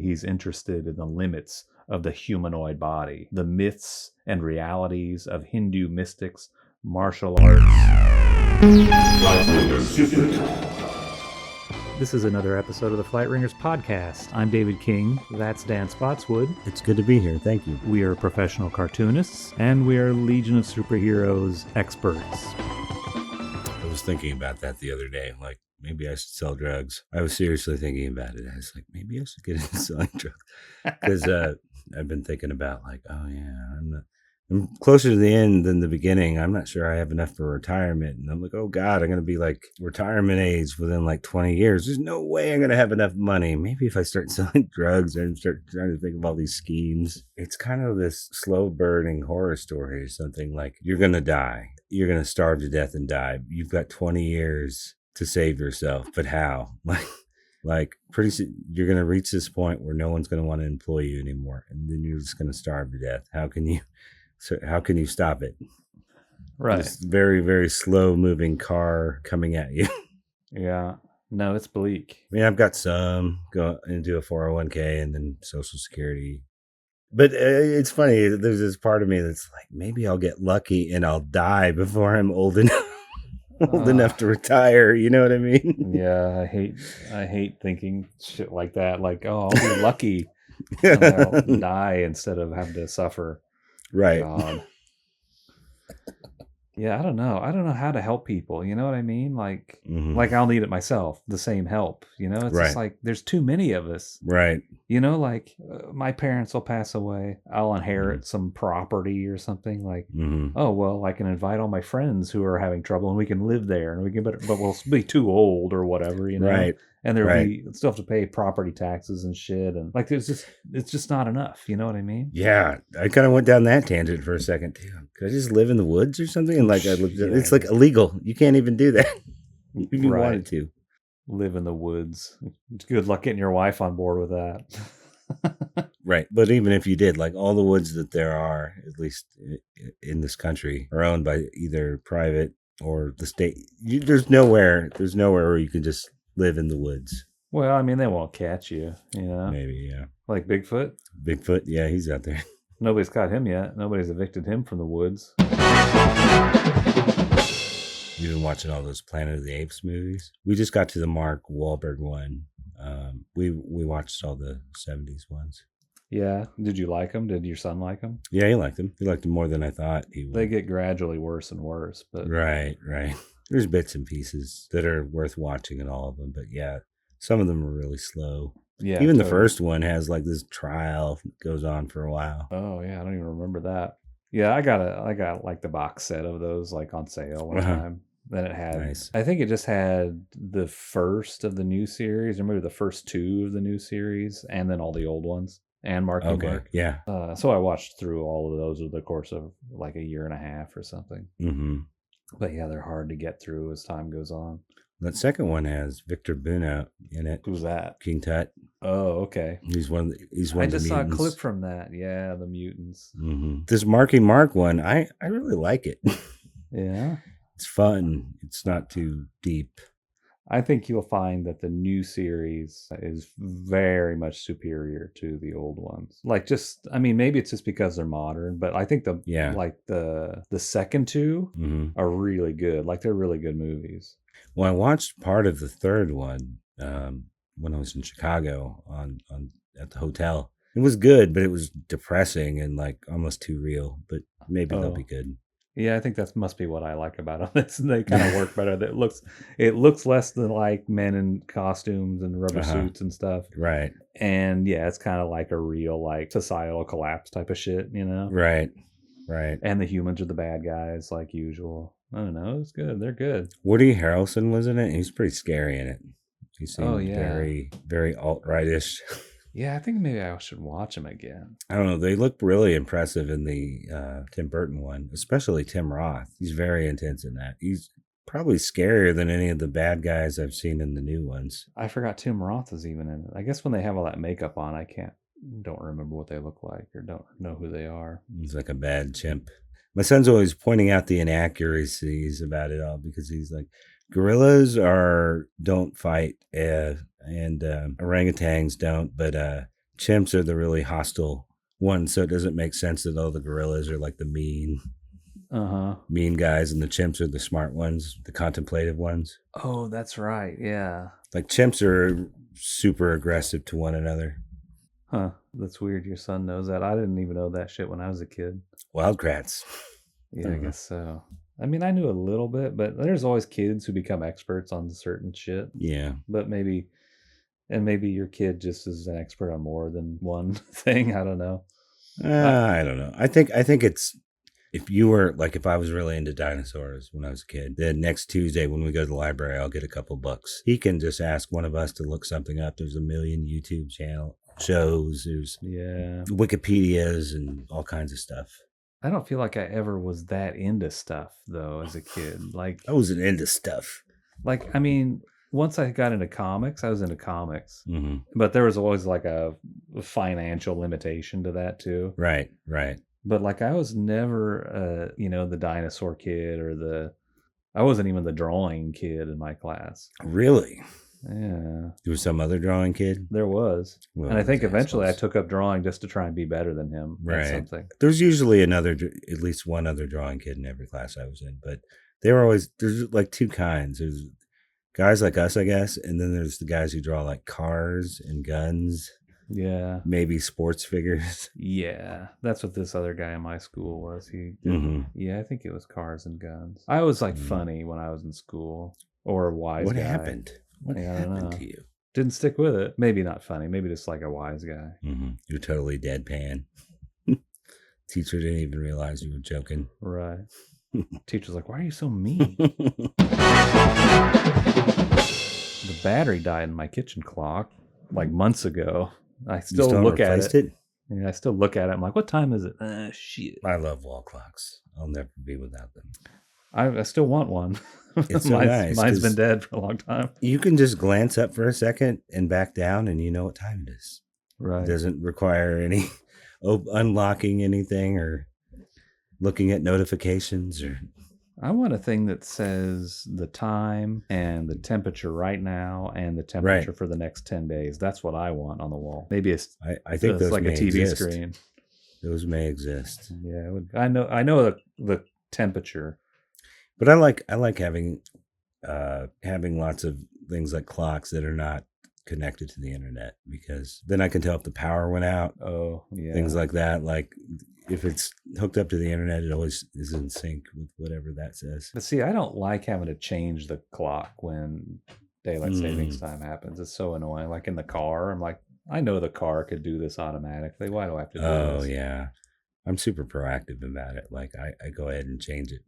He's interested in the limits of the humanoid body, the myths and realities of Hindu mystics, martial arts. This is another episode of the Flight Ringers podcast. I'm David King. That's Dan Spottswood. It's good to be here. Thank you. We are professional cartoonists, and we are Legion of Superheroes experts. I was thinking about that the other day. Like, maybe I should sell drugs. I was seriously thinking about it. I was like, maybe I should get into selling drugs. Because I've been thinking about, like, oh, yeah, I'm closer to the end than the beginning. I'm not sure I have enough for retirement. And I'm like, oh, God, I'm going to be like retirement age within like 20 years. There's no way I'm going to have enough money. Maybe if I start selling drugs and start trying to think of all these schemes. It's kind of this slow burning horror story or something. Like, you're going to die. You're going to starve to death and die. You've got 20 years to save yourself. But how? Like pretty soon you're going to reach this point where no one's going to want to employ you anymore. And then you're just going to starve to death. How can you stop it? Right. This very, very slow moving car coming at you. Yeah. No, it's bleak. I mean, I've got some go into a 401k and then Social Security. But it's funny. There's this part of me that's like, maybe I'll get lucky and I'll die before I'm old enough to retire. You know what I mean? Yeah, I hate thinking shit like that. Like, oh, I'll be lucky and I'll die instead of having to suffer. Right. God. Yeah, I don't know how to help people. You know what I mean? Like, like I'll need it myself. The same help. You know, it's just like there's too many of us. Right. You know, like my parents will pass away. I'll inherit some property or something. Like, oh well, I can invite all my friends who are having trouble, and we can live there, and we can, but we'll be too old or whatever. You know, right. And there'll be still have to pay property taxes and shit, and like it's just not enough. You know what I mean? Yeah, I kind of went down that tangent for a second too. Could I just live in the woods or something? And like I looked at it's like illegal. You can't even do that if you wanted to. Live in the woods. Good luck getting your wife on board with that. Right, but even if you did, like all the woods that there are, at least in this country, are owned by either private or the state. There's nowhere where you can just live in the woods. Well, I mean, they won't catch you, you know? Maybe, yeah. Like Bigfoot? Bigfoot, yeah, he's out there. Nobody's caught him yet. Nobody's evicted him from the woods. You've been watching all those Planet of the Apes movies? We just got to the Mark Wahlberg one. We watched all the 70s ones. Yeah. Did you like them? Did your son like them? Yeah, he liked them. He liked them more than I thought he would. They get gradually worse and worse. But Right. There's bits and pieces that are worth watching in all of them. But yeah, some of them are really slow. Yeah. Even the first one has like this trial that goes on for a while. Oh, yeah. I don't even remember that. Yeah, I got like the box set of those like on sale one time. Then it had, I think it just had the first of the new series, or maybe the first two of the new series, and then all the old ones, and Marky Mark. Yeah. So I watched through all of those over the course of like a year and a half or something. But yeah, they're hard to get through as time goes on. That second one has Victor Buna in it. Who's that? King Tut. Oh, okay. He's one of the mutants. I just saw a clip from that. Yeah, the mutants. This Marky Mark one, I really like it. Yeah. It's fun. It's not too deep. I think you'll find that the new series is very much superior to the old ones. Like, just, I mean, maybe it's just because they're modern, but I think the second two are really good. Like, they're really good movies. Well, I watched part of the third one when I was in Chicago at the hotel. It was good, but it was depressing and like almost too real. But maybe they'll be good. Yeah, I think that must be what I like about them. They kind of work better. It looks less than like men in costumes and rubber suits and stuff. Right. And yeah, it's kind of like a real like societal collapse type of shit, you know? Right. And the humans are the bad guys like usual. I don't know. It's good. They're good. Woody Harrelson was in it. He's pretty scary in it. He seemed very, very alt-right-ish. Yeah, I think maybe I should watch them again. I don't know. They look really impressive in the Tim Burton one, especially Tim Roth. He's very intense in that. He's probably scarier than any of the bad guys I've seen in the new ones. I forgot Tim Roth is even in it. I guess when they have all that makeup on, don't remember what they look like or don't know who they are. He's like a bad chimp. My son's always pointing out the inaccuracies about it all because he's like, gorillas don't fight and orangutans don't, but chimps are the really hostile ones, so it doesn't make sense that all the gorillas are like the mean guys, and the chimps are the smart ones, the contemplative ones. Oh, that's right. Yeah. Like chimps are super aggressive to one another. Huh. That's weird. Your son knows that. I didn't even know that shit when I was a kid. Wildcats. Yeah, I guess so. I mean, I knew a little bit, but there's always kids who become experts on certain shit. Yeah. But maybe your kid just is an expert on more than one thing. I don't know. I don't know. I think it's, if you were like, if I was really into dinosaurs when I was a kid, then next Tuesday when we go to the library, I'll get a couple books. He can just ask one of us to look something up. There's a million YouTube shows. There's Wikipedias and all kinds of stuff. I don't feel like I ever was that into stuff though as a kid. Like I wasn't into stuff. Like, I mean, once I got into comics, I was into comics. Mm-hmm. But there was always like a financial limitation to that too. Right. But like I was never the dinosaur kid or I wasn't even the drawing kid in my class. Really? Yeah. There was some other drawing kid? There was. Well, and I think eventually I took up drawing just to try and be better than him. Right. Something. There's usually at least one other drawing kid in every class I was in. But there's like two kinds. There's guys like us, I guess. And then there's the guys who draw like cars and guns. Yeah. Maybe sports figures. Yeah. That's what this other guy in my school was. He did, Yeah, I think it was cars and guns. I was like funny when I was in school. Or a wise guy. What happened? What happened to you? Didn't stick with it. Maybe not funny. Maybe just like a wise guy. Mm-hmm. You're totally deadpan. Teacher didn't even realize you were joking. Right. Teacher's like, why are you so mean? The battery died in my kitchen clock like months ago. I still look at it. Yeah, I still look at it. I'm like, what time is it? Shit. I love wall clocks. I'll never be without them. I still want one. It's so nice. Mine's been dead for a long time. You can just glance up for a second and back down, and you know what time it is. Right. It doesn't require any unlocking anything or looking at notifications. Or I want a thing that says the time and the temperature right now and the temperature for the next 10 days. That's what I want on the wall. Maybe I think those like a TV screen. Those may exist. Yeah, I know the temperature. But I like having lots of things like clocks that are not connected to the internet, because then I can tell if the power went out. Oh, yeah. Things like that. Like if it's hooked up to the internet, it always is in sync with whatever that says. But see, I don't like having to change the clock when daylight savings time happens. It's so annoying. Like in the car, I'm like, I know the car could do this automatically. Why do I have to do this? Oh, yeah. I'm super proactive about it. Like I go ahead and change it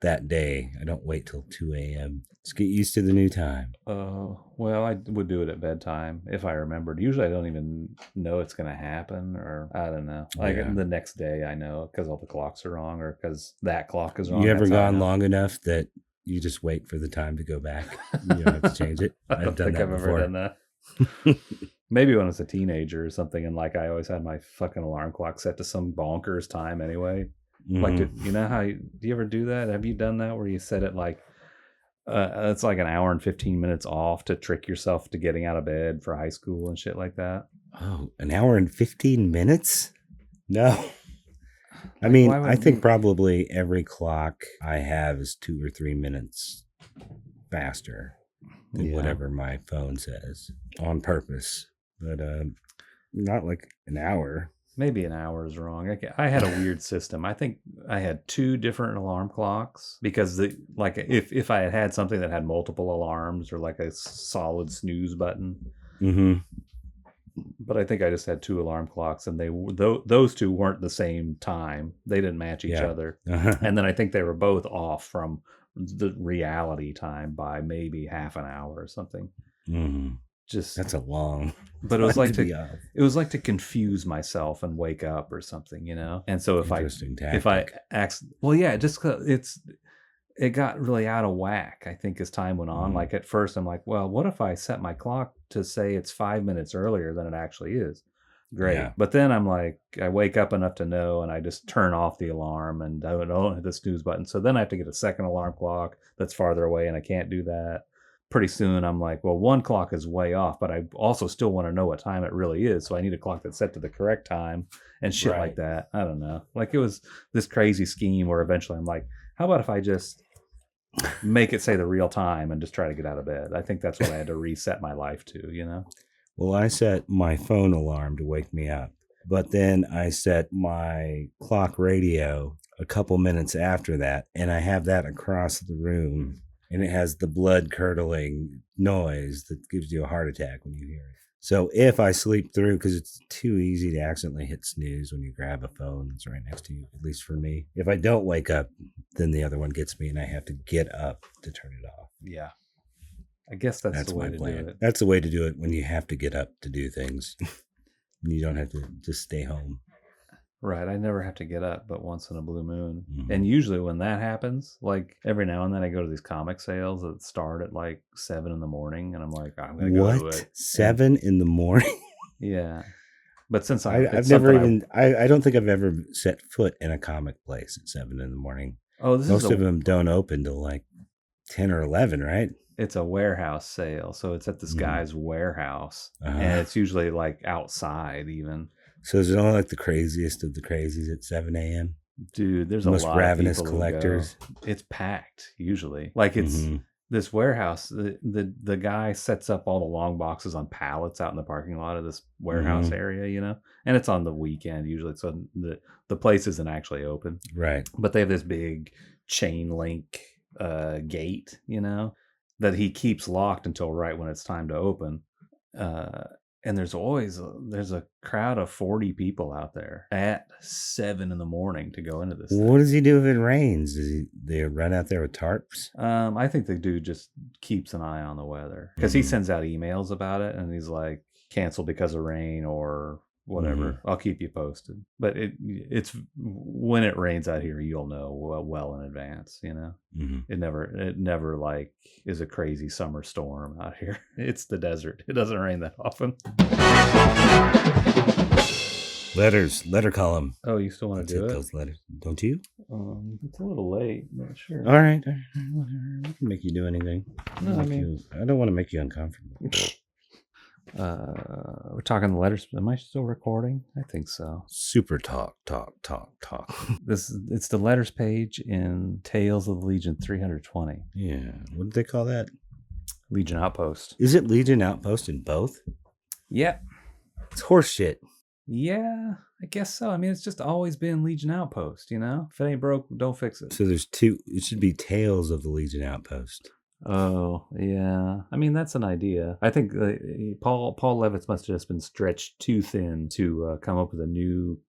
that day. I don't wait till 2 a.m. Let's get used to the new time. Well, I would do it at bedtime if I remembered. Usually I don't even know it's going to happen, or I don't know. Like the next day I know because all the clocks are wrong, or because that clock is wrong. You ever gone long enough that you just wait for the time to go back? You don't have to change it. I don't think I've ever done that. Maybe when I was a teenager or something, and like I always had my fucking alarm clock set to some bonkers time anyway. Like, you know how do you ever do that? Have you done that where you set it like it's like an hour and 15 minutes off to trick yourself to getting out of bed for high school and shit like that? Oh, an hour and 15 minutes? No. I mean, I think probably every clock I have is 2 or 3 minutes faster than whatever my phone says on purpose. But not like an hour. Maybe an hour is wrong. I had a weird system. I think I had 2 different alarm clocks because if I had something that had multiple alarms or like a solid snooze button. Mm-hmm. But I think I just had 2 alarm clocks, and those 2 weren't the same time. They didn't match each other. Uh-huh. And then I think they were both off from the reality time by maybe half an hour or something. Mm-hmm. That's a long. But it was like to confuse myself and wake up or something, you know. And so if I just 'cause it got really out of whack, I think, as time went on. Like at first I'm like, well, what if I set my clock to say it's 5 minutes earlier than it actually is? Great. Yeah. But then I'm like, I wake up enough to know, and I just turn off the alarm and I don't hit the snooze button. So then I have to get a second alarm clock that's farther away, and I can't do that. pretty soon I'm like, well, one clock is way off, but I also still want to know what time it really is. So I need a clock that's set to the correct time and shit like that. I don't know. Like it was this crazy scheme where eventually I'm like, how about if I just make it say the real time and just try to get out of bed? I think that's what I had to reset my life to, you know? Well, I set my phone alarm to wake me up, but then I set my clock radio a couple minutes after that, and I have that across the room, and it has the blood curdling noise that gives you a heart attack when you hear it. So if I sleep through, because it's too easy to accidentally hit snooze when you grab a phone that's right next to you, at least for me. If I don't wake up, then the other one gets me and I have to get up to turn it off. Yeah. I guess that's the way to do it. That's the way to do it when you have to get up to do things. You don't have to just stay home. Right. I never have to get up but once in a blue moon. Mm-hmm. And usually when that happens, like every now and then I go to these comic sales that start at like 7 in the morning. And I'm like, I'm going to go to it. 7 in the morning? Yeah. But since I've never even, I don't think I've ever set foot in a comic place at 7 in the morning. Oh, most of them don't open till like 10 or 11, right? It's a warehouse sale. So it's at this guy's warehouse. And it's usually like outside even. So is it only like the craziest of the crazies at 7 a.m.? Dude, there's a lot ravenous of people collectors. It's packed usually. Like it's this warehouse. The guy sets up all the long boxes on pallets out in the parking lot of this warehouse area, you know, and it's on the weekend usually. So the place isn't actually open, right? But they have this big chain link gate, you know, that he keeps locked until right when it's time to open. And there's always there's a crowd of 40 people out there at 7 in the morning to go into this. What does he do if it rains? They run out there with tarps? I think the dude just keeps an eye on the weather because he sends out emails about it and he's like, cancel because of rain or whatever. I'll keep you posted. But it's when it rains out here, you'll know well in advance, you know. It never like is a crazy summer storm out here. It's the desert. It doesn't rain that often. Letter column. Oh, you still want to do it? Those letters, don't you? It's a little late. Not sure. All right. I can make you do anything. No, I don't want to make you uncomfortable. We're talking the letters. Am I still recording? I think so. Super talk. It's the letters page in Tales of the Legion 320. Yeah. What did they call that? Legion Outpost. Is it Legion Outpost in both? Yeah. It's horse shit. Yeah, I guess so. I mean, it's just always been Legion Outpost, you know? If it ain't broke, don't fix it. So there's two. It should be Tales of the Legion Outpost. Oh, yeah. I mean, that's an idea. I think Paul Levitz must have just been stretched too thin to come up with a new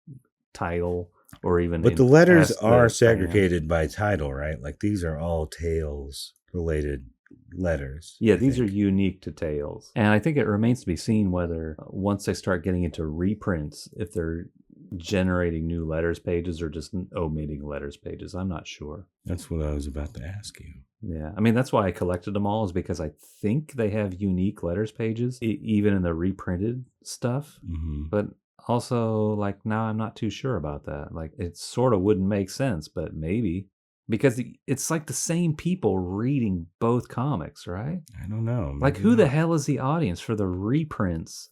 title or even... But the letters are segregated by title, right? Like these are all Tales-related letters. Yeah, these are unique to Tales. And I think it remains to be seen whether once they start getting into reprints, if they're generating new letters pages or just omitting letters pages. I'm not sure. That's what I was about to ask you. Yeah, I mean, that's why I collected them all, is because I think they have unique letters pages, even in the reprinted stuff. But also, like, now I'm not too sure about that. Like, it sort of wouldn't make sense, but maybe. Because it's like the same people reading both comics, right? I don't know. Like, who the hell is the audience for the reprints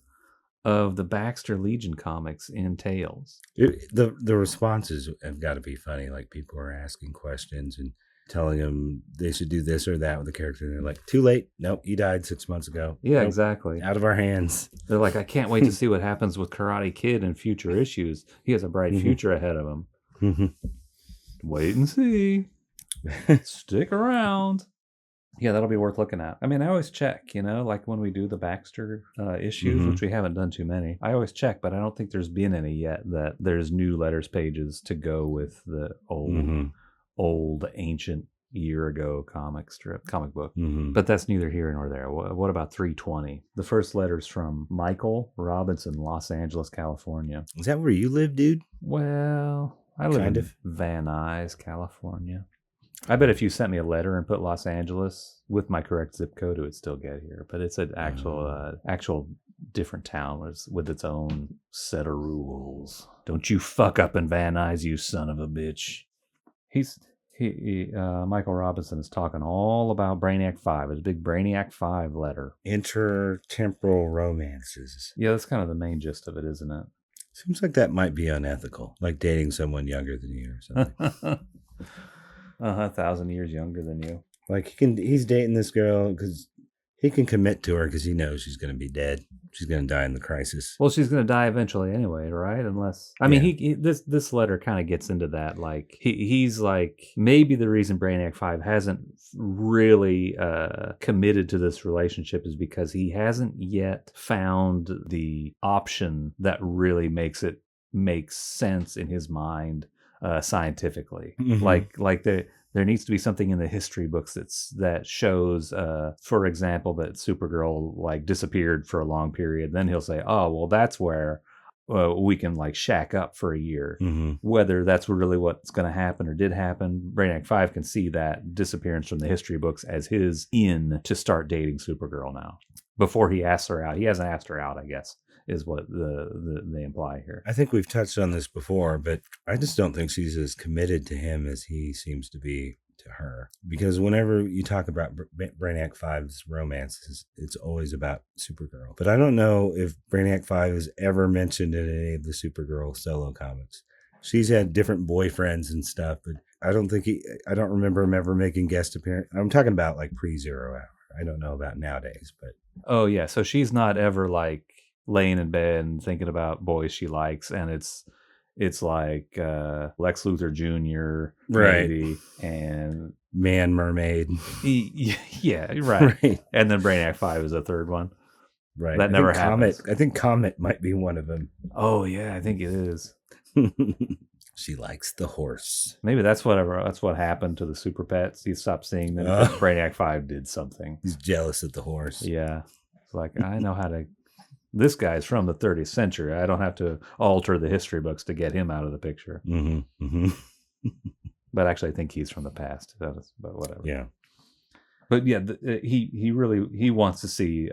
of the Baxter Legion comics in Tales? The responses have got to be funny. Like, people are asking questions and telling them they should do this or that with the character. And they're like, too late. Nope, he died 6 months ago. Yeah, nope, exactly. Out of our hands. They're like, I can't wait to see what happens with Karate Kid in future issues. He has a bright future ahead of him. Wait and see. Stick around. Yeah, that'll be worth looking at. I mean, I always check, you know, like when we do the Baxter issues, which we haven't done too many. I always check, but I don't think there's been any yet that there's new letters pages to go with the old ancient year ago comic book. But that's neither here nor there. What about 320? The first letter's from Michael Robinson, Los Angeles, California. Is that where you live, dude? Well, I live in Van Nuys, California. I bet if you sent me a letter and put Los Angeles with my correct zip code, it would still get here. But it's an actual different town with its own set of rules. Don't you fuck up in Van Nuys, you son of a bitch. He's Michael Robinson is talking all about Brainiac 5, his big Brainiac 5 letter. Inter-Temporal romances. Yeah, that's kind of the main gist of it, isn't it? Seems like that might be unethical, like dating someone younger than you or something. 1,000 years younger than you. Like he's dating this girl because he can commit to her because he knows she's going to be dead. She's going to die in the crisis. Well, she's going to die eventually anyway, right? Unless, I mean, this letter kind of gets into that. Like he's like, maybe the reason Brainiac 5 hasn't really committed to this relationship is because he hasn't yet found the option that really makes it make sense in his mind scientifically. Mm-hmm. Like there needs to be something in the history books that shows, for example, that Supergirl like disappeared for a long period. Then he'll say, "Oh, well, that's where we can like shack up for a year." Mm-hmm. Whether that's really what's going to happen or did happen, Brainiac 5 can see that disappearance from the history books as his in to start dating Supergirl now. Before he asks her out, he hasn't asked her out, I guess, is what they imply here. I think we've touched on this before, but I just don't think she's as committed to him as he seems to be to her. Because whenever you talk about Brainiac 5's romances, it's always about Supergirl. But I don't know if Brainiac 5 is ever mentioned in any of the Supergirl solo comics. She's had different boyfriends and stuff, but I don't remember him ever making guest appearance. I'm talking about like pre-Zero Hour. I don't know about nowadays, but. Oh, yeah. So she's not ever like laying in bed and thinking about boys she likes, and it's like Lex Luthor Jr. maybe, and Man Mermaid. Yeah, right. And then Brainiac 5 is a third one. Right. That never happens. I think Comet might be one of them. Oh yeah, I think it is. She likes the horse. Maybe that's what happened to the Super Pets. He stopped seeing them because Brainiac 5 did something. He's jealous of the horse. Yeah. It's like, I know how to. This guy's from the 30th century. I don't have to alter the history books to get him out of the picture. Mm-hmm. Mm-hmm. But actually, I think he's from the past. But whatever. Yeah. But yeah, he wants to see,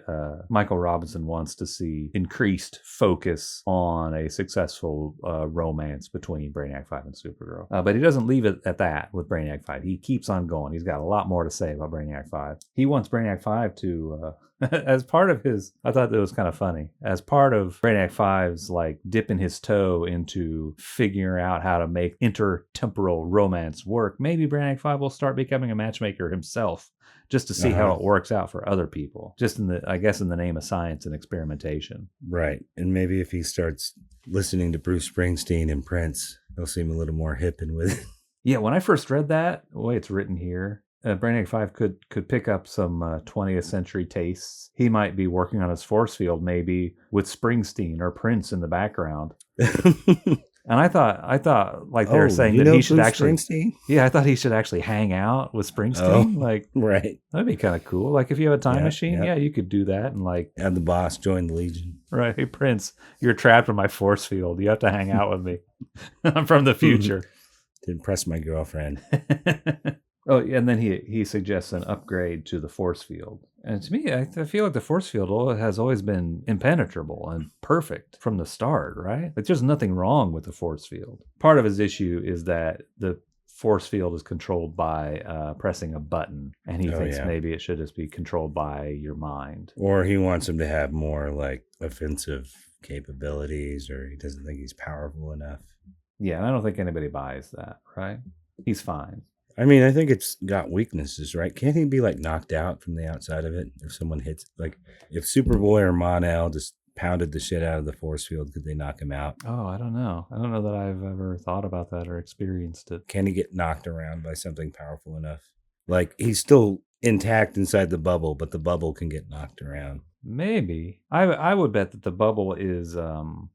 Michael Robinson wants to see increased focus on a successful romance between Brainiac 5 and Supergirl. But he doesn't leave it at that with Brainiac 5. He keeps on going. He's got a lot more to say about Brainiac 5. He wants Brainiac 5 to, as part of his, I thought that was kind of funny, as part of Brainiac 5's like dipping his toe into figuring out how to make inter-temporal romance work, maybe Brainiac 5 will start becoming a matchmaker himself, just to see how it works out for other people, just in the name of science and experimentation. Right. And maybe if he starts listening to Bruce Springsteen and Prince, he'll seem a little more hip and with it. Yeah, when I first read that, the way it's written here, Brainiac 5 could pick up some 20th century tastes. He might be working on his force field, maybe with Springsteen or Prince in the background. And I thought like they were saying that he should actually, Springsteen? Yeah, I thought he should actually hang out with Springsteen. Like, right, that'd be kind of cool. Like if you have a time machine, you could do that and like have the boss join the Legion. Right, hey Prince, you're trapped in my force field. You have to hang out with me. I'm from the future to impress my girlfriend. Oh, and then he suggests an upgrade to the force field. And to me, I feel like the force field has always been impenetrable and perfect from the start, right? Like there's nothing wrong with the force field. Part of his issue is that the force field is controlled by pressing a button, and he thinks maybe it should just be controlled by your mind. Or he wants him to have more like offensive capabilities, or he doesn't think he's powerful enough. Yeah, and I don't think anybody buys that, right? He's fine. I mean, I think it's got weaknesses, right? Can't he be like knocked out from the outside of it if someone hits? Like if Superboy or Mon-El just pounded the shit out of the force field, could they knock him out? Oh, I don't know. I don't know that I've ever thought about that or experienced it. Can he get knocked around by something powerful enough? Like he's still intact inside the bubble, but the bubble can get knocked around. Maybe. I would bet that the bubble is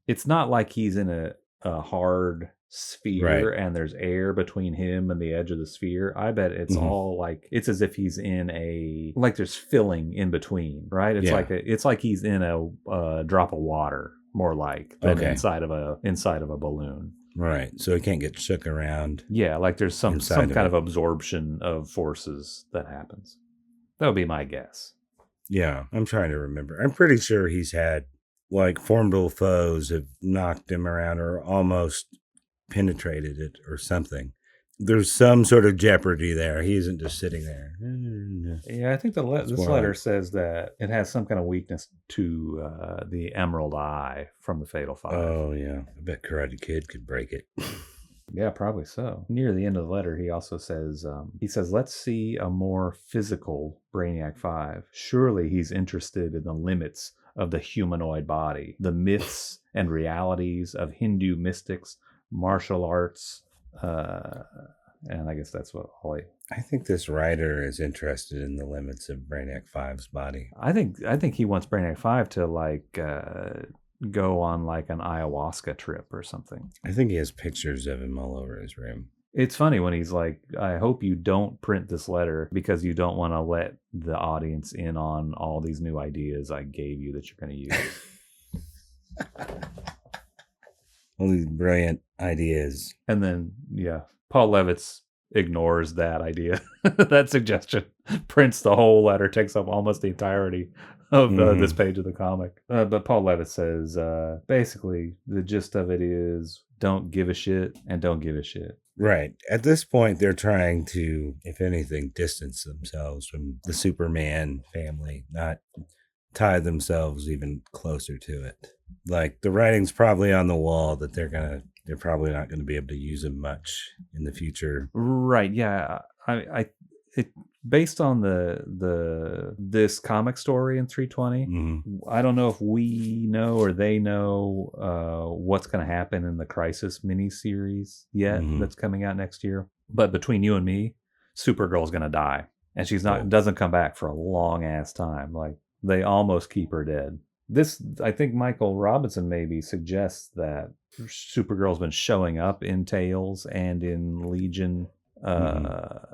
it's not like he's in a hard sphere and there's air between him and the edge of the sphere. I bet it's all like it's as if he's in a like there's filling in between, right? It's like he's in a drop of water, more like than inside of a balloon. Right. So he can't get shook around. Yeah, like there's some kind of absorption of forces that happens. That would be my guess. Yeah, I'm trying to remember. I'm pretty sure he's had like formidable foes have knocked him around or almost penetrated it or something. there's some sort of jeopardy there. He isn't just sitting there. Yeah, I think this letter says that it has some kind of weakness to the Emerald Eye from the Fatal Five. Oh, yeah. I bet Karate Kid could break it. Yeah, probably so. Near the end of the letter, he also says, let's see a more physical Brainiac 5. Surely he's interested in the limits of the humanoid body, the myths and realities of Hindu mystics, martial arts, and I guess that's what Holly. I think this writer is interested in the limits of Brainiac 5's body. I think he wants Brainiac 5 to like go on like an ayahuasca trip or something. I think he has pictures of him all over his room. It's funny when he's like, I hope you don't print this letter because you don't want to let the audience in on all these new ideas I gave you that you're going to use. All these brilliant ideas. And then, yeah, Paul Levitz ignores that idea, that suggestion, prints the whole letter, takes up almost the entirety of this page of the comic. But Paul Levitz says, basically, the gist of it is don't give a shit and don't give a shit. Right. At this point, they're trying to, if anything, distance themselves from the Superman family, not tie themselves even closer to it. Like, the writing's probably on the wall that they're probably not going to be able to use him much in the future. Right. Yeah. Based on this comic story in 320, I don't know if we know or they know what's going to happen in the Crisis miniseries yet that's coming out next year. But between you and me, Supergirl's going to die, and she's not doesn't come back for a long ass time. Like they almost keep her dead. This, I think, Michael Robinson maybe suggests that Supergirl's been showing up in Tales and in Legion.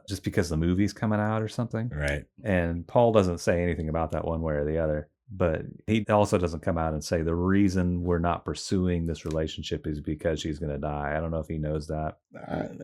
Just because the movie's coming out or something. Right. And Paul doesn't say anything about that one way or the other. But he also doesn't come out and say the reason we're not pursuing this relationship is because she's going to die. I don't know if he knows that.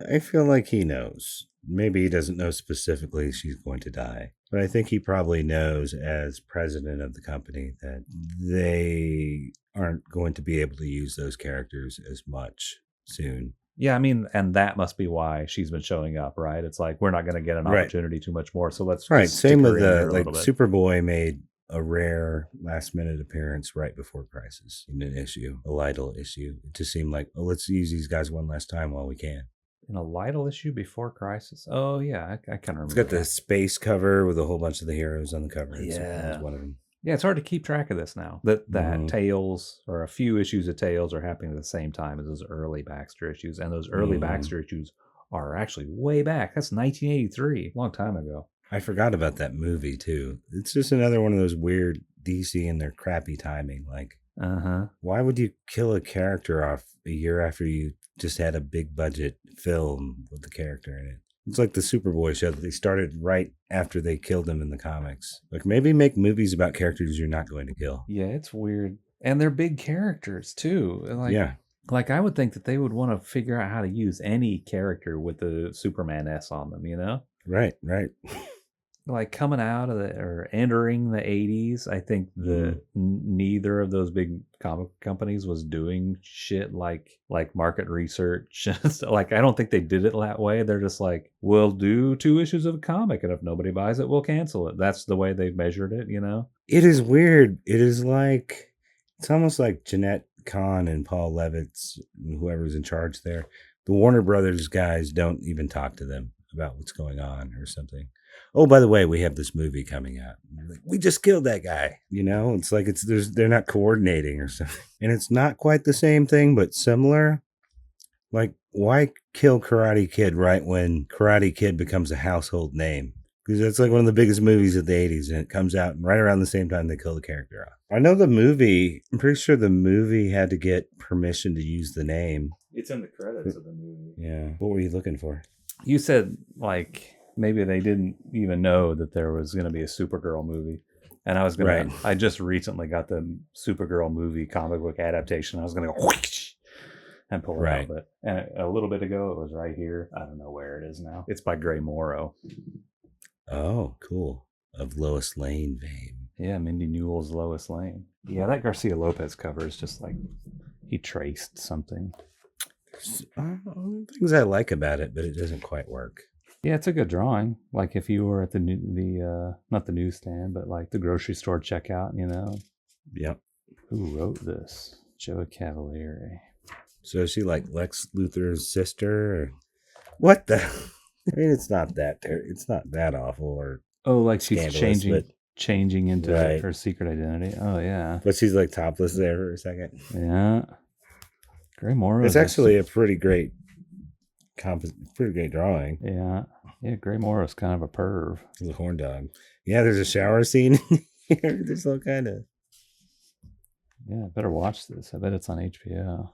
I feel like he knows. Maybe he doesn't know specifically she's going to die. But I think he probably knows as president of the company that they aren't going to be able to use those characters as much soon. Yeah, I mean, and that must be why she's been showing up, right? It's like, we're not going to get an opportunity too much more, so let's same with like Superboy made a rare last-minute appearance right before Crisis in an issue, a Lytle issue. It just seemed like, let's use these guys one last time while we can. In a Lytle issue before Crisis? Oh, yeah, I kind of remember. It's got the space cover with a whole bunch of the heroes on the cover. Yeah. One of them. Yeah, it's hard to keep track of this now. That Tales, or a few issues of Tales, are happening at the same time as those early Baxter issues. And those early Baxter issues are actually way back. That's 1983, a long time ago. I forgot about that movie, too. It's just another one of those weird DC and their crappy timing. Like, why would you kill a character off a year after you just had a big budget film with the character in it? It's like the Superboy show that they started right after they killed him in the comics. Like, maybe make movies about characters you're not going to kill. Yeah, it's weird. And they're big characters, too. Like, yeah. Like, I would think that they would want to figure out how to use any character with the Superman S on them, you know? Right. Like, coming out of or entering the 80s, I think neither of those big comic companies was doing shit like market research. Like, I don't think they did it that way. They're just like, we'll do 2 issues of a comic, and if nobody buys it, we'll cancel it. That's the way they've measured it, you know? It is weird. It is like, it's almost like Jeanette Kahn and Paul Levitz, whoever's in charge there. The Warner Brothers guys don't even talk to them about what's going on or something. Oh, by the way, we have this movie coming out. Like, we just killed that guy. You know, it's like they're not coordinating or something. And it's not quite the same thing, but similar. Like, why kill Karate Kid right when Karate Kid becomes a household name? Because that's like one of the biggest movies of the 80s, and it comes out right around the same time they kill the character off. I know I'm pretty sure the movie had to get permission to use the name. It's in the credits of the movie. Yeah. What were you looking for? You said, like, maybe they didn't even know that there was going to be a Supergirl movie. And I just recently got the Supergirl movie comic book adaptation. I was going to go whoosh and pull it out. But a little bit ago, it was right here. I don't know where it is now. It's by Gray Morrow. Oh, cool. Of Lois Lane fame. Yeah, Mindy Newell's Lois Lane. Yeah, that Garcia Lopez cover is just like he traced something. Things I like about it, but it doesn't quite work. Yeah, it's a good drawing. Like if you were at the not the newsstand, but like the grocery store checkout, you know. Yep. Who wrote this? Joe Cavalieri. So is she like Lex Luthor's sister? Or what the? I mean, it's not that awful or like she's changing into her secret identity. Oh yeah. But she's like topless there for a second. Yeah. Gray Morrow. It's actually a pretty great drawing. Yeah. Yeah, Gray Morrow is kind of a perv. He's a horn dog. Yeah, there's a shower scene here. There's all kind of. Yeah, better watch this. I bet it's on HBO.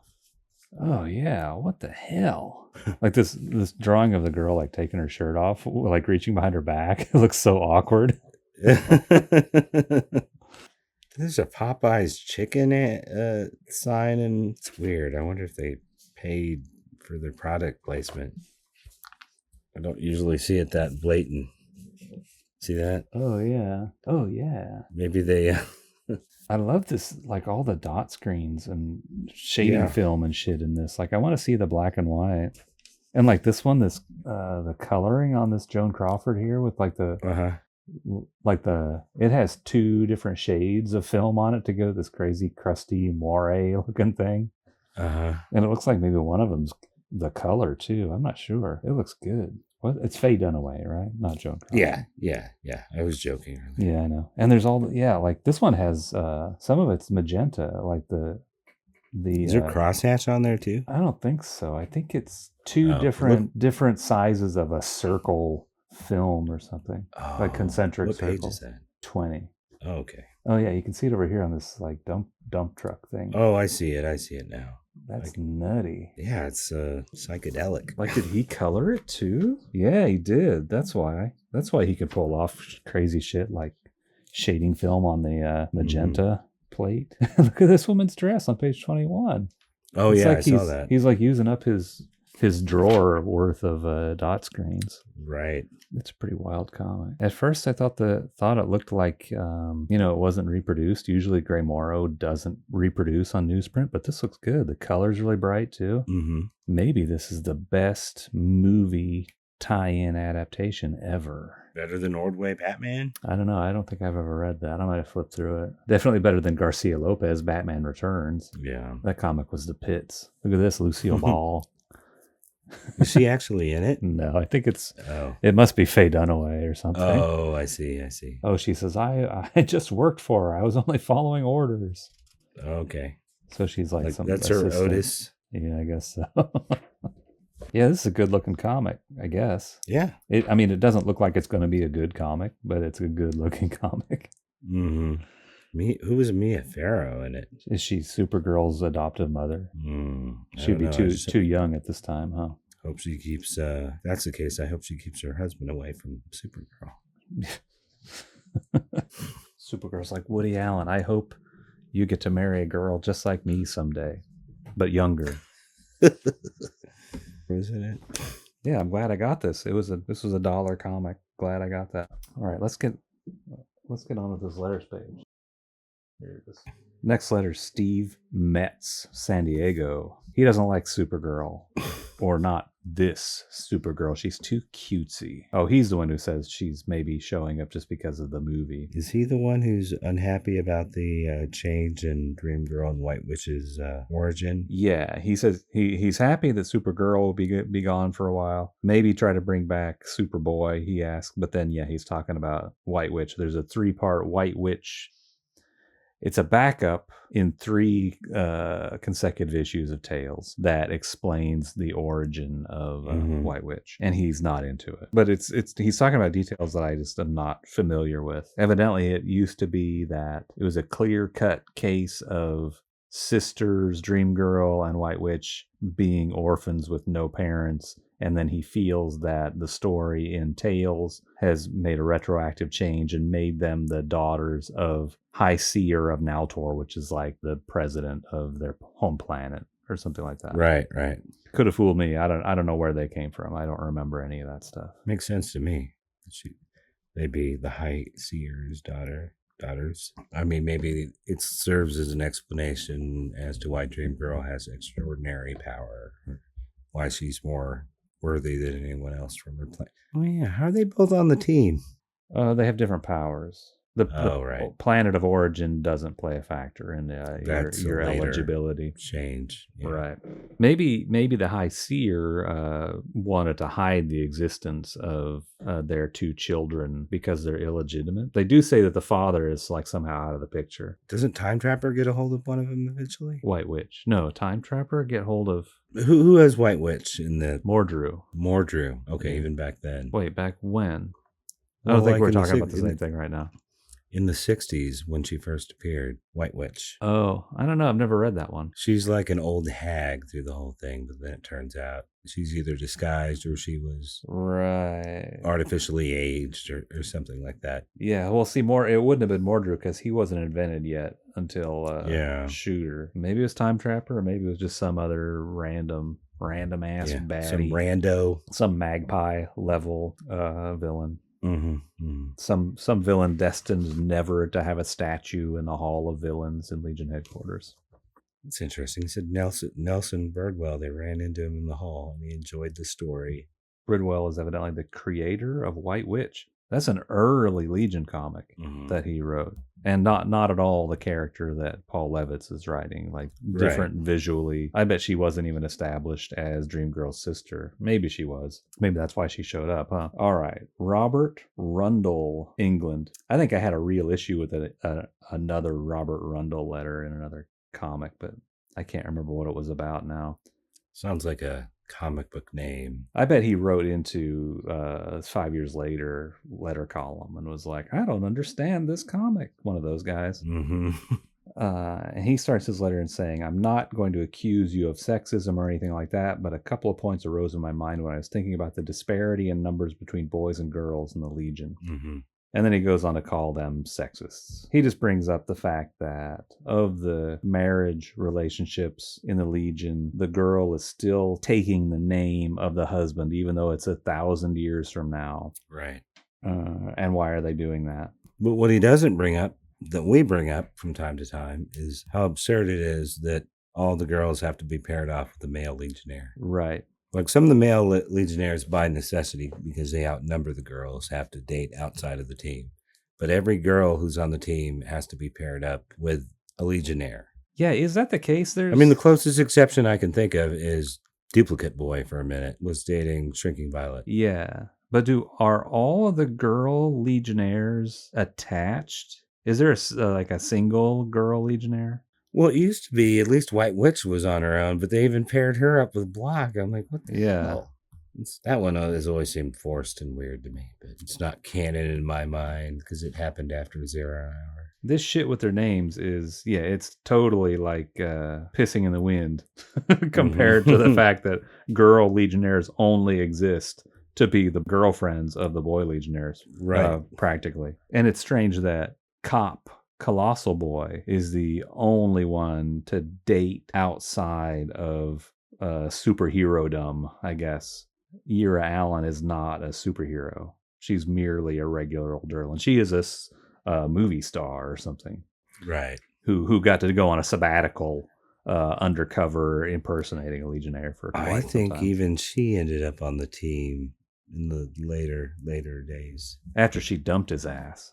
Oh yeah, what the hell? Like this drawing of the girl like taking her shirt off, like reaching behind her back. It looks so awkward. There's a Popeye's chicken sign, and it's weird. I wonder if they paid for their product placement. I don't usually see it that blatant. See that? Oh yeah. Oh yeah. Maybe they. I love this, like all the dot screens and shading film and shit in this. Like I want to see the black and white. And like this one, the coloring on this Joan Crawford here with like it has 2 different shades of film on it to go to this crazy crusty moire looking thing. And it looks like maybe one of them's the color too. I'm not sure. It looks good. What? It's Faye Dunaway, right? Not Joan Crawford. Yeah. I was joking earlier. Yeah, I know. And there's like this one has some of it's magenta, like the Is there crosshatch on there too? I don't think so. I think it's 2 different sizes of a circle film or something. Like concentric circle. What page is that? 20. Oh, okay. Oh yeah, you can see it over here on this like dump truck thing. Oh, I see it now. That's nutty. Yeah, it's psychedelic. Like, did he color it too? Yeah, he did. That's why he could pull off crazy shit like shading film on the magenta plate. Look at this woman's dress on page 21. Oh, it's I saw that. He's like using up his drawer worth of dot screens. Right. It's a pretty wild comic. At first, I thought it looked like it wasn't reproduced. Usually, Gray Morrow doesn't reproduce on newsprint, but this looks good. The color's really bright too. Mm-hmm. Maybe this is the best movie tie-in adaptation ever. Better than Ordway Batman? I don't know. I don't think I've ever read that. I might have flipped through it. Definitely better than Garcia Lopez Batman Returns. Yeah, that comic was the pits. Look at this, Lucille Ball. Is she actually in it? No, I think it must be Faye Dunaway or something. Oh, I see. Oh, she says, I just worked for her. I was only following orders. Okay. So she's like some that's assistant. Her Otis. Yeah, I guess so. Yeah, this is a good looking comic, I guess. Yeah. It doesn't look like it's going to be a good comic, but it's a good looking comic. Mm-hmm. Who was Mia Farrow in it? Is she Supergirl's adoptive mother? She'd be too young at this time, huh? Hope she keeps. That's the case. I hope she keeps her husband away from Supergirl. Supergirl's like Woody Allen. I hope you get to marry a girl just like me someday, but younger. Isn't it? Yeah, I'm glad I got this. This was a $1 comic. Glad I got that. All right, let's get on with this letters page. Here it is. Next letter, Steve Metz, San Diego. He doesn't like Supergirl, or not this Supergirl. She's too cutesy. Oh, he's the one who says she's maybe showing up just because of the movie. Is he the one who's unhappy about the change in Dream Girl and White Witch's origin? Yeah, he says he's happy that Supergirl will be gone for a while. Maybe try to bring back Superboy, he asked. But then, yeah, he's talking about White Witch. There's a 3-part White Witch. It's a backup in 3 consecutive issues of Tales that explains the origin of White Witch, and he's not into it. But he's talking about details that I just am not familiar with. Evidently, it used to be that it was a clear-cut case of sisters, Dream Girl and White Witch, being orphans with no parents. And then he feels that the story in Tales has made a retroactive change and made them the daughters of High Seer of Naltor, which is like the president of their home planet or something like that. Right. Could have fooled me. I don't know where they came from. I don't remember any of that stuff. Makes sense to me. They'd be the High Seer's daughters. I mean, maybe it serves as an explanation as to why Dream Girl has extraordinary power. why she's more worthy than anyone else from her planet. Oh yeah, how are they both on the team? They have different powers. The right. planet of origin doesn't play a factor in your eligibility change. Yeah. Right. Maybe the High Seer wanted to hide the existence of their two children because they're illegitimate. They do say that the father is like somehow out of the picture. Doesn't Time Trapper get a hold of one of them eventually? White Witch. No, Time Trapper get hold of... Who has White Witch in the... Mordru. Okay, even back then. Wait, back when? I don't think we're talking about the same thing right now. In the 60s, when she first appeared, White Witch. Oh, I don't know. I've never read that one. She's like an old hag through the whole thing, but then it turns out she's either disguised or she was artificially aged or something like that. Yeah, well, see, it wouldn't have been Mordru because he wasn't invented yet until Shooter. Maybe it was Time Trapper, or maybe it was just some other random ass baddie. Some rando. Some magpie level villain. Mm-hmm. Mm-hmm. Some villain destined never to have a statue in the Hall of Villains in Legion headquarters. It's interesting. He said Nelson Bridwell. They ran into him in the hall, and he enjoyed the story. Bridwell is evidently the creator of White Witch. That's an early Legion comic that he wrote, and not at all the character that Paul Levitz is writing. Like different visually. I bet she wasn't even established as Dreamgirl's sister. Maybe she was. Maybe that's why she showed up, huh? All right, Robert Rundle, England. I think I had a real issue with another Robert Rundle letter in another comic, but I can't remember what it was about now. Sounds like a comic book name. I bet he wrote into 5 years later letter column and was like, I don't understand this comic. One of those guys. Mm-hmm. And he starts his letter in saying, I'm not going to accuse you of sexism or anything like that, but a couple of points arose in my mind when I was thinking about the disparity in numbers between boys and girls in the Legion. Mm-hmm. And then he goes on to call them sexists. He just brings up the fact that of the marriage relationships in the Legion, the girl is still taking the name of the husband, even though it's 1,000 years from now. Right. And why are they doing that? But what he doesn't bring up, that we bring up from time to time, is how absurd it is that all the girls have to be paired off with the male Legionnaire. Right. Like some of the male Legionnaires, by necessity, because they outnumber the girls, have to date outside of the team. But every girl who's on the team has to be paired up with a Legionnaire. Yeah, is that the case? I mean, the closest exception I can think of is Duplicate Boy for a minute was dating Shrinking Violet. Yeah. But are all of the girl Legionnaires attached? Is there a single girl Legionnaire? Well, it used to be at least White Witch was on her own, but they even paired her up with Block. I'm like, what the hell? That one has always seemed forced and weird to me, but it's not canon in my mind because it happened after 0 Hour. This shit with their names is, it's totally like pissing in the wind compared to the fact that girl Legionnaires only exist to be the girlfriends of the boy Legionnaires, right? Practically. And it's strange that Colossal Boy is the only one to date outside of superhero-dom, I guess. Ira Allen is not a superhero. She's merely a regular old girl, and she is a movie star or something. Right. Who got to go on a sabbatical undercover impersonating a Legionnaire for quite some time. I think even she ended up on the team in the later days. After she dumped his ass.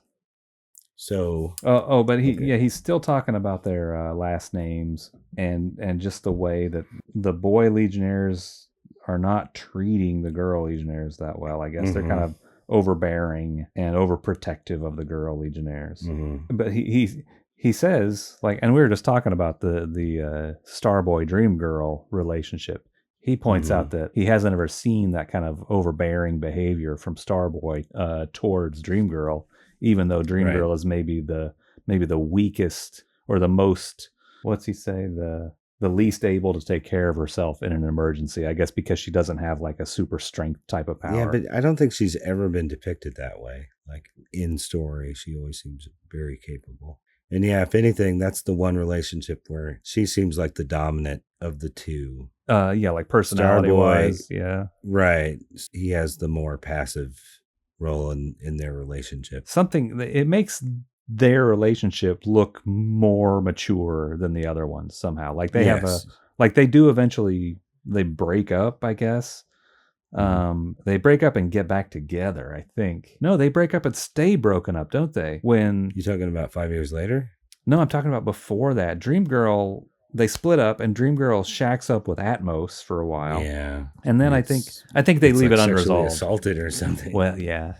So but he's still talking about their last names and just the way that the boy Legionnaires are not treating the girl Legionnaires that well. I guess they're kind of overbearing and overprotective of the girl Legionnaires. But he says, like, and we were just talking about the Starboy Dream Girl relationship. He points out that he hasn't ever seen that kind of overbearing behavior from Starboy towards Dream Girl. Even though Dream Girl is maybe the weakest or the most, what's he say, the least able to take care of herself in an emergency, I guess, because she doesn't have like a super strength type of power. Yeah, but I don't think she's ever been depicted that way. Like in story, she always seems very capable. And yeah, if anything, that's the one relationship where she seems like the dominant of the two. Like personality wise. Yeah. Right. He has the more passive role in their relationship. It makes their relationship look more mature than the other ones somehow. Like they have they do eventually they break up, I guess. They break up and get back together, I think. No, they break up and stay broken up, don't they? When you talking about 5 years later? No, I'm talking about before that. Dreamgirl, they split up, and Dreamgirl shacks up with Atmos for a while. Yeah, and then I think they leave it unresolved. Assaulted or something. Well, yeah,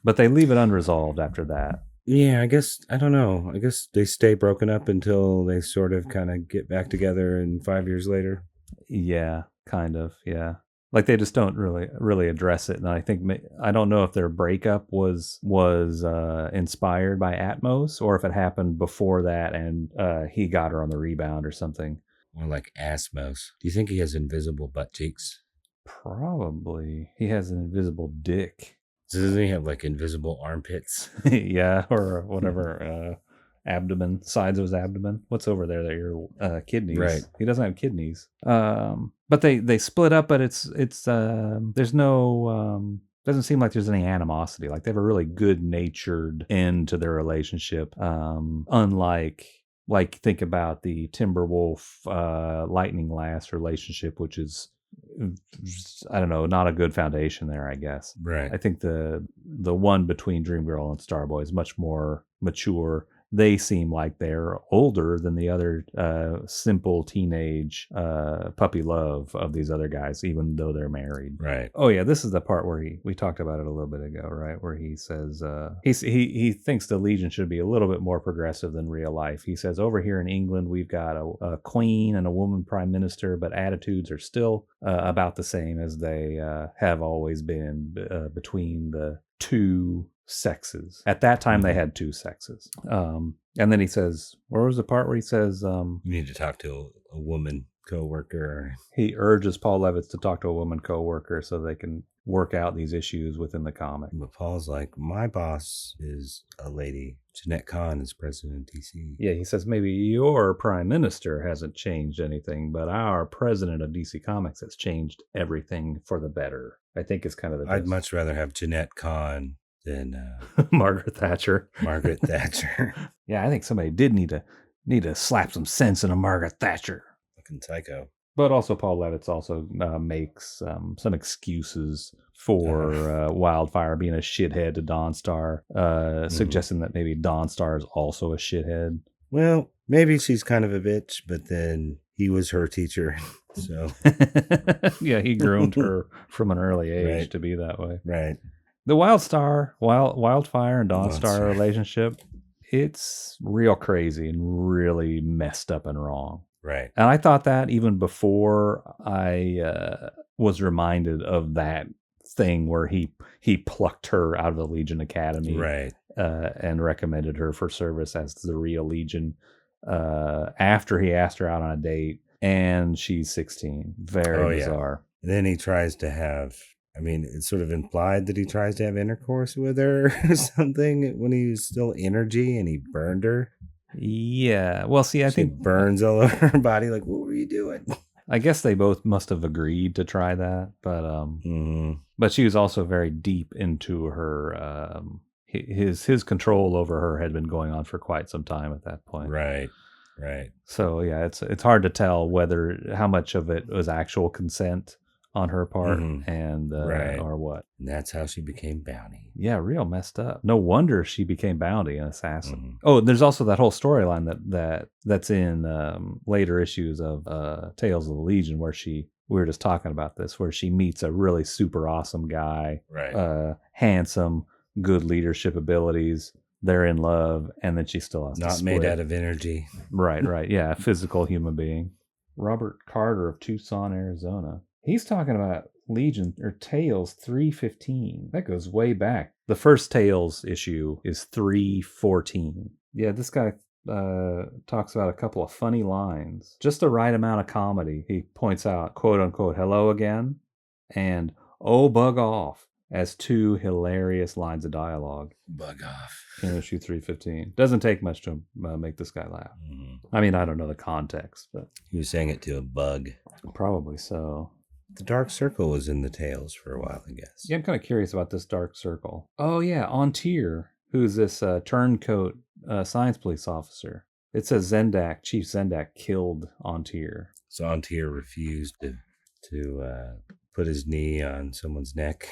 but they leave it unresolved after that. Yeah, I guess I don't know. I guess they stay broken up until they sort of kind of get back together, and 5 years later. Yeah, kind of. Yeah. Like they just don't really address it, and I think I don't know if their breakup was inspired by Atmos, or if it happened before that and he got her on the rebound or something. Or like Asmos. Do you think he has invisible butt cheeks? Probably. He has an invisible dick. Doesn't he have like invisible armpits? Yeah, or whatever. Abdomen, sides of his abdomen. What's over there? That your kidneys. Right. He doesn't have kidneys. But they split up, but it's there's no doesn't seem like there's any animosity. Like they have a really good natured end to their relationship. Unlike think about the Timberwolf Lightning Lass relationship, which is, I don't know, not a good foundation there, I guess. Right. I think the one between Dreamgirl and Starboy is much more mature. They seem like they're older than the other simple teenage puppy love of these other guys, even though they're married. Right. Oh yeah, this is the part where we talked about it a little bit ago, right? Where he says he thinks the Legion should be a little bit more progressive than real life. He says, over here in England, we've got a queen and a woman prime minister, but attitudes are still about the same as they have always been between the two sexes. At that time, they had two sexes. And then he says, where was the part where he says, you need to talk to a woman co-worker. He urges Paul Levitz to talk to a woman co-worker so they can work out these issues within the comic. But Paul's like, my boss is a lady. Jeanette Kahn is president of DC. Yeah, he says maybe your prime minister hasn't changed anything, but our president of DC Comics has changed everything for the better. I think is kind of the I'd much rather have Jeanette Kahn than Margaret Thatcher. Margaret Thatcher. Yeah, I think somebody did need to slap some sense into Margaret Thatcher. Fucking psycho. But also Paul Levitz also makes some excuses for Wildfire being a shithead to Dawnstar, suggesting that maybe Dawnstar is also a shithead. Well, maybe she's kind of a bitch, but then he was her teacher. So yeah, he groomed her from an early age to be that way. Right. The Wildfire and Dawnstar relationship, it's real crazy and really messed up and wrong. Right. And I thought that even before I was reminded of that thing where he plucked her out of the Legion Academy, right, and recommended her for service as the real Legion after he asked her out on a date, and she's 16. Very bizarre. And then he tries to have, I mean, it's sort of implied that he tries to have intercourse with her or something when he was still energy and he burned her. Yeah. Well, see, I think burns all over her body. Like, what were you doing? I guess they both must have agreed to try that, but but she was also very deep into her. His control over her had been going on for quite some time at that point. Right. Right. So yeah, it's hard to tell how much of it was actual consent on her part and or what. And that's how she became Bounty. Yeah, real messed up. No wonder she became Bounty, an assassin. Oh, there's also that whole storyline that's in later issues of Tales of the Legion where we were just talking about this, where she meets a really super awesome guy, handsome, good leadership abilities. They're in love, and then she still has not made out of energy. Right. Yeah, a physical human being. Robert Carter of Tucson, Arizona. He's talking about Legion or Tales 315. That goes way back. The first Tales issue is 314. Yeah, this guy talks about a couple of funny lines. Just the right amount of comedy. He points out, quote unquote, hello again, and oh, bug off, as two hilarious lines of dialogue. Bug off. In issue 315. Doesn't take much to make this guy laugh. I mean, I don't know the context, but he was saying it to a bug. Probably so. The Dark Circle was in the Tales for a while, I guess. Yeah, I'm kind of curious about this Dark Circle. Oh, yeah, Ontier, who's this turncoat science police officer. It says Chief Zendak killed Ontier. So Ontier refused to to put his knee on someone's neck.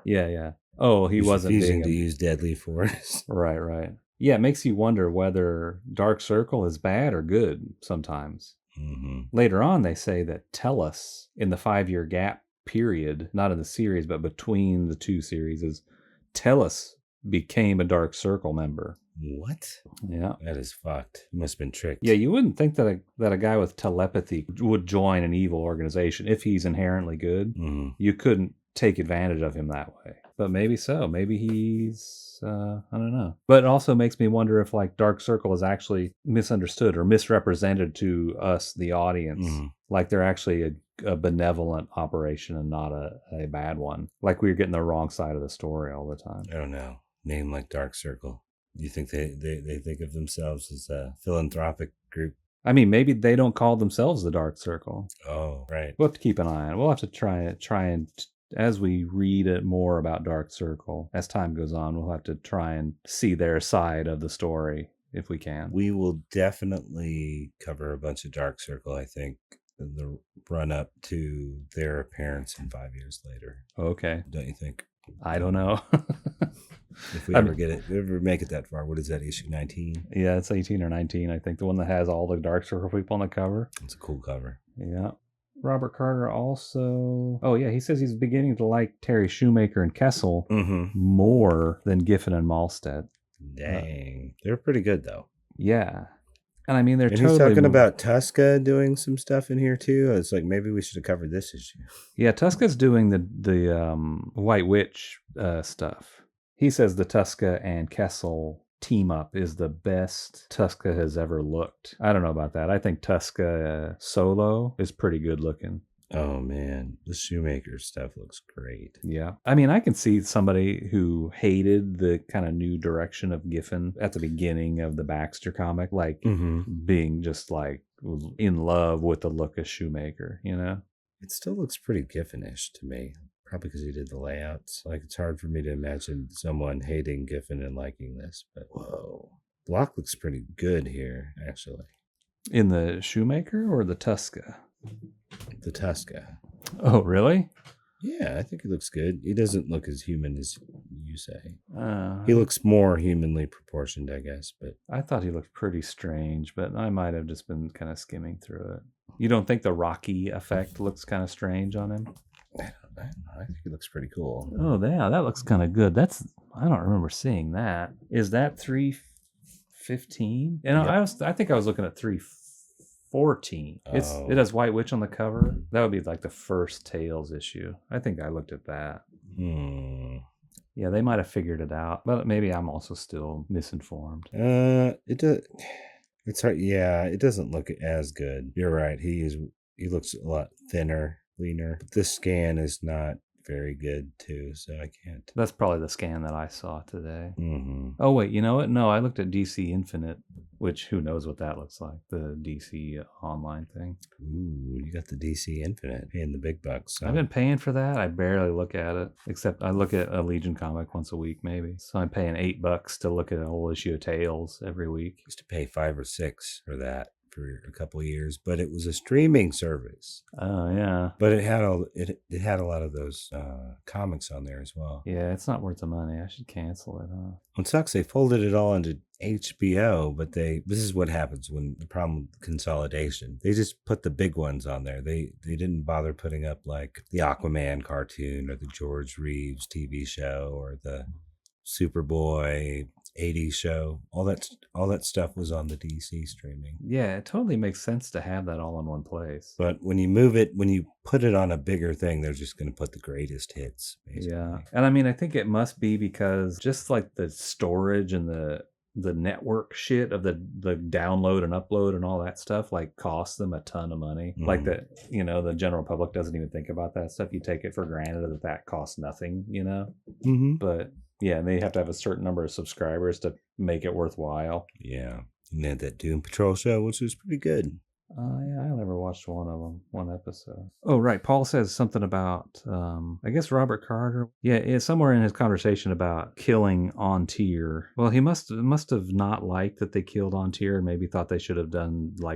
Yeah. Oh, he wasn't refusing to use deadly force. Right. Yeah, it makes you wonder whether Dark Circle is bad or good sometimes. Mm-hmm. Later on, they say that Tellus, in the 5-year gap period, not in the series, but between the two series, Tellus became a Dark Circle member. What? Yeah. That is fucked. He must have been tricked. Yeah, you wouldn't think that a guy with telepathy would join an evil organization if he's inherently good. Mm-hmm. You couldn't take advantage of him that way. But maybe so. Maybe he's, I don't know. But it also makes me wonder if like Dark Circle is actually misunderstood or misrepresented to us, the audience. Mm-hmm. Like they're actually a benevolent operation and not a bad one. Like we're getting the wrong side of the story all the time. I don't know. Name like Dark Circle. You think they think of themselves as a philanthropic group? I mean, maybe they don't call themselves the Dark Circle. Oh, right. We'll have to keep an eye on it. We'll have to try and as we read it more about Dark Circle, as time goes on, we'll have to try and see their side of the story if we can. We will definitely cover a bunch of Dark Circle, I think, the run up to their appearance in 5 years later. Okay. Don't you think? I don't know. If we ever get it, ever make it that far, what is that, issue 19? Yeah, it's 18 or 19, I think. The one that has all the Dark Circle people on the cover. It's a cool cover. Yeah. Robert Carter also... Oh, yeah, he says he's beginning to like Terry Shoemaker and Kessel more than Giffen and Malstead. Dang. They're pretty good, though. Yeah. And I mean, they're totally... he's talking about Tuska doing some stuff in here, too. It's like, maybe we should have covered this issue. Yeah, Tuska's doing the White Witch stuff. He says the Tuska and Kessel team up is the best Tuska has ever looked. I don't know about that. I think Tuska solo is pretty good looking. Oh, man. The Shoemaker stuff looks great. Yeah. I mean, I can see somebody who hated the kind of new direction of Giffen at the beginning of the Baxter comic, like being just like in love with the look of Shoemaker, you know? It still looks pretty Giffen-ish to me. Probably because he did the layouts. Like, it's hard for me to imagine someone hating Giffen and liking this, but whoa. Block looks pretty good here, actually. In the Shoemaker or the Tuska? The Tuska. Oh, really? Yeah, I think he looks good. He doesn't look as human as you say. He looks more humanly proportioned, I guess. But I thought he looked pretty strange, but I might have just been kind of skimming through it. You don't think the Rocky effect looks kind of strange on him? I don't know. I think he looks pretty cool. Oh, yeah, that looks kind of good. I don't remember seeing that. Is that 315? You know, yep. I think I was looking at 314. It has White Witch on the cover. That would be like the first Tales issue. I think I looked at that. Yeah, they might have figured it out, but maybe I'm also still misinformed. It's hard. Yeah, it doesn't look as good. You're right. He looks a lot thinner, leaner. But this scan is not very good too, so I can't. That's probably the scan that I saw today. Oh wait, you know what? No, I looked at DC Infinite, which who knows what that looks like, the DC online thing. Ooh, you got the DC Infinite, paying the big bucks. So. I've been paying for that. I barely look at it, except I look at a Legion comic once a week maybe. So I'm paying $8 to look at a whole issue of Tales every week. I used to pay $5 or $6 for that for a couple of years, but it was a streaming service. Oh yeah, but it had it had a lot of those comics on there as well. Yeah, it's not worth the money. I should cancel it, huh? It sucks. They folded it all into HBO, but this is what happens when the problem with consolidation. They just put the big ones on there. They didn't bother putting up like the Aquaman cartoon or the George Reeves TV show or the Superboy 80s show. All that stuff was on the DC streaming. Yeah, it totally makes sense to have that all in one place. But when you put it on a bigger thing, they're just going to put the greatest hits, basically. Yeah. And I mean, I think it must be because just like the storage and the network shit of the download and upload and all that stuff like costs them a ton of money. Like the general public doesn't even think about that stuff. You take it for granted that costs nothing, But yeah, and they have to have a certain number of subscribers to make it worthwhile. Yeah. And they had that Doom Patrol show, which was pretty good. Yeah, I never watched one of them, one episode. Oh, right. Paul says something about, I guess Robert Carter. Yeah, somewhere in his conversation about killing On Tier. Well, he must have not liked that they killed On Tier and maybe thought they should have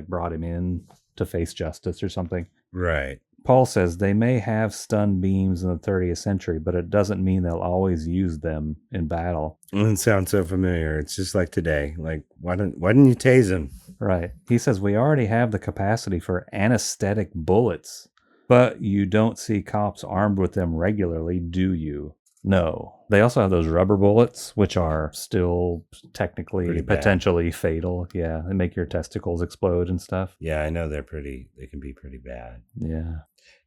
brought him in to face justice or something. Right. Paul says they may have stun beams in the 30th century, but it doesn't mean they'll always use them in battle. It sounds so familiar. It's just like today. Like, why didn't you tase him? Right. He says we already have the capacity for anesthetic bullets, but you don't see cops armed with them regularly, do you? No. They also have those rubber bullets, which are still technically potentially fatal. Yeah, they make your testicles explode and stuff. Yeah, I know they can be pretty bad. Yeah.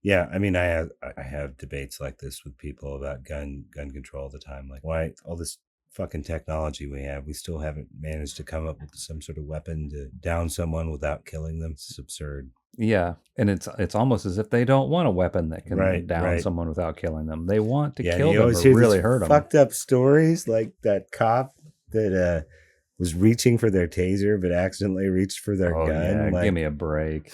Yeah, I mean, I have debates like this with people about gun control all the time. Like, why all this fucking technology we have, we still haven't managed to come up with some sort of weapon to down someone without killing them? It's absurd. Yeah, and it's almost as if they don't want a weapon that can down someone without killing them. They want to kill them or really hurt them. Fucked up stories like that cop that was reaching for their taser but accidentally reached for their gun. Yeah, like, give me a break.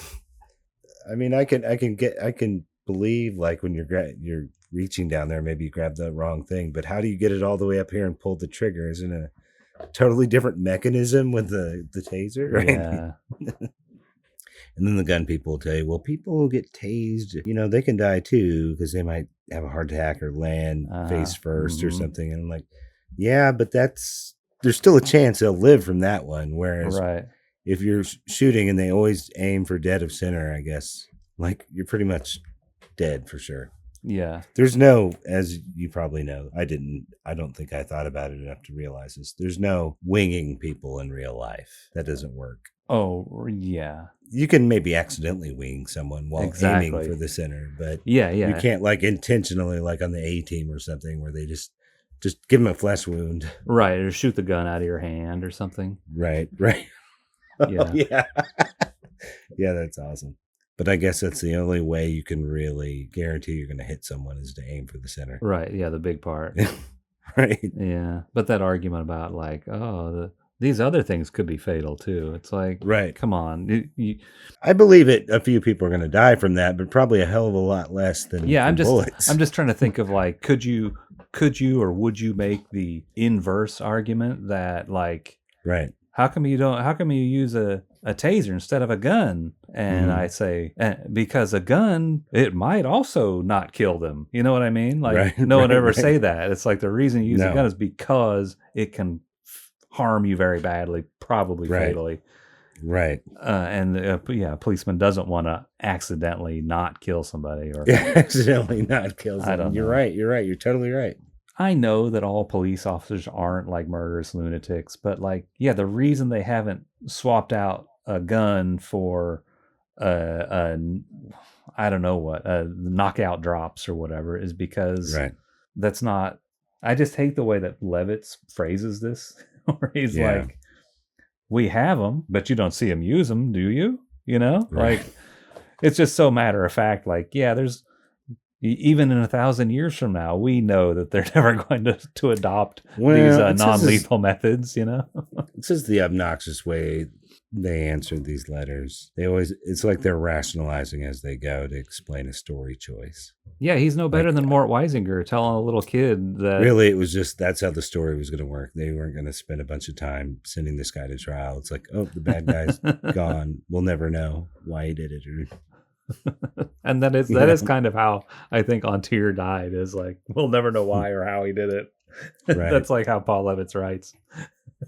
I mean, I can believe like when you're reaching down there, maybe you grab the wrong thing, but how do you get it all the way up here and pull the trigger? Isn't it a totally different mechanism with the taser? Right? Yeah. And then the gun people will tell you, well, people who get tased, they can die too because they might have a heart attack or land face first or something. And I'm like, yeah, but there's still a chance they'll live from that one. Whereas if you're shooting and they always aim for dead of center, I guess, like you're pretty much dead for sure. Yeah. There's no, as you probably know, I don't think I thought about it enough to realize this. There's no winging people in real life. That doesn't work. Oh, yeah. You can maybe accidentally wing someone while aiming for the center, but you can't like intentionally, like on the A-team or something, where they just give them a flesh wound. Right, or shoot the gun out of your hand or something. Right. Yeah. Yeah. Yeah, that's awesome. But I guess that's the only way you can really guarantee you're going to hit someone is to aim for the center. Right, yeah, the big part. Right. Yeah, but that argument about like, these other things could be fatal too. It's like, come on. I believe it. A few people are going to die from that, but probably a hell of a lot less than bullets. I'm just trying to think of like, could you or would you make the inverse argument that like, how come you use a taser instead of a gun? And I say, because a gun, it might also not kill them. You know what I mean? Like no one ever say that. It's like the reason you use a gun is because it can harm you very badly, probably fatally. Right. A policeman doesn't want to accidentally not kill somebody or accidentally not kill someone. I don't know. You're right. You're totally right. I know that all police officers aren't like murderous lunatics, but like, yeah, the reason they haven't swapped out a gun for I don't know what, knockout drops or whatever is because that's not, I just hate the way that Levitz phrases this, where he's like, we have them, but you don't see them use them, do you? Like, it's just so matter of fact, like, yeah, there's, even in 1,000 years from now, we know that they're never going to adopt these non-lethal methods, This is the obnoxious way they answered these letters. It's like they're rationalizing as they go to explain a story choice. Yeah, he's no better than Mort Weisinger telling a little kid that... Really, it was just, that's how the story was going to work. They weren't going to spend a bunch of time sending this guy to trial. It's like, oh, the bad guy's gone. We'll never know why he did it. And that is kind of how I think Antir died, is like, we'll never know why or how he did it. That's like how Paul Levitz writes.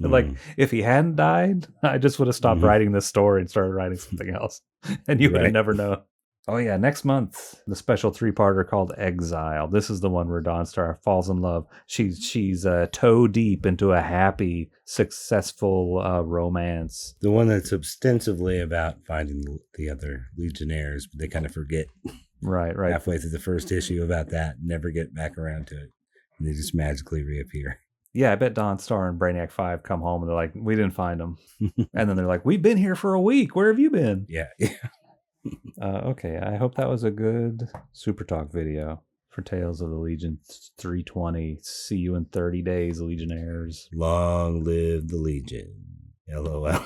Like, if he hadn't died, I just would have stopped writing this story and started writing something else, and you would have never known. Oh yeah, next month, the special 3-parter called Exile. This is the one where Dawnstar falls in love. She's toe deep into a happy, successful romance. The one that's ostensibly about finding the other Legionnaires, but they kind of forget. Right. Halfway through the first issue about that, never get back around to it, and they just magically reappear. Yeah, I bet Dawnstar and Brainiac 5 come home and they're like, we didn't find them. And then they're like, we've been here for a week. Where have you been? Yeah. Okay, I hope that was a good Super Talk video for Tales of the Legion 320. See you in 30 days, Legionnaires. Long live the Legion. LOL.